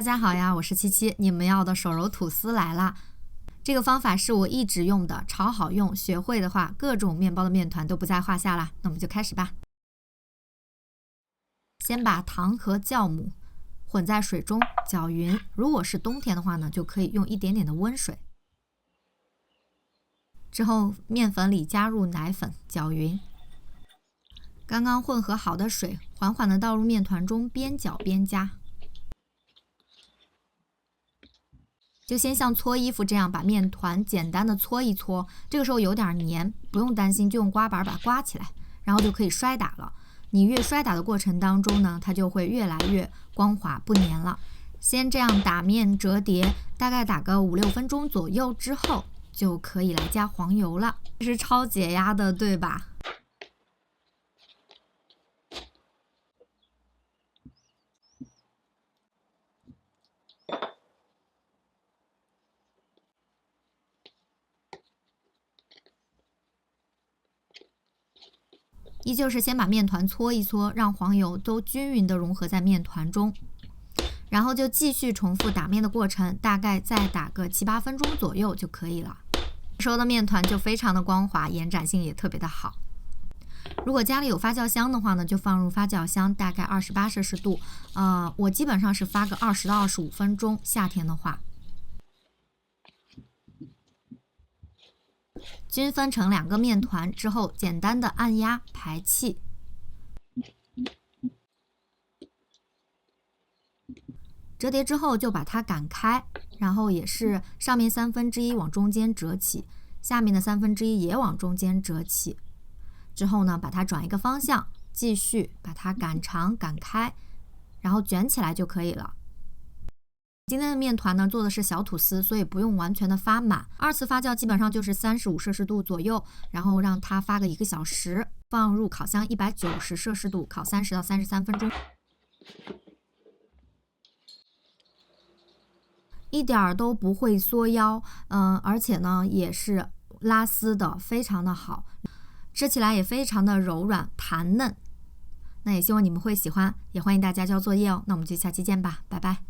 大家好呀，我是七七，你们要的手揉吐司来啦！这个方法是我一直用的，超好用，学会的话，各种面包的面团都不在话下啦。那我们就开始吧。先把糖和酵母混在水中搅匀，如果是冬天的话呢，就可以用一点点的温水。之后面粉里加入奶粉，搅匀。刚刚混合好的水缓缓地倒入面团中，边搅边加。就先像搓衣服这样把面团简单的搓一搓，这个时候有点黏，不用担心，就用刮板把它刮起来，然后就可以摔打了。你越摔打的过程当中呢，它就会越来越光滑不黏了。先这样打面折叠，大概打个5-6分钟左右之后，就可以来加黄油了。这是超解压的，对吧？依旧是先把面团搓一搓，让黄油都均匀的融合在面团中，然后就继续重复打面的过程，大概再打个7-8分钟左右就可以了。这时候的面团就非常的光滑，延展性也特别的好。如果家里有发酵箱的话呢，就放入发酵箱，大概28摄氏度。我基本上是发个20到25分钟，夏天的话。均分成2个面团之后，简单的按压排气。折叠之后就把它擀开，然后也是上面1/3往中间折起，下面的1/3也往中间折起。之后呢，把它转一个方向，继续把它擀长擀开，然后卷起来就可以了。今天的面团呢做的是小吐司，所以不用完全的发满。2次发酵基本上就是35摄氏度左右，然后让它发个1个小时，放入烤箱190摄氏度烤30到33分钟，一点都不会缩腰，而且呢也是拉丝的，非常的好，吃起来也非常的柔软弹嫩。那也希望你们会喜欢，也欢迎大家交作业哦。那我们就下期见吧，拜拜。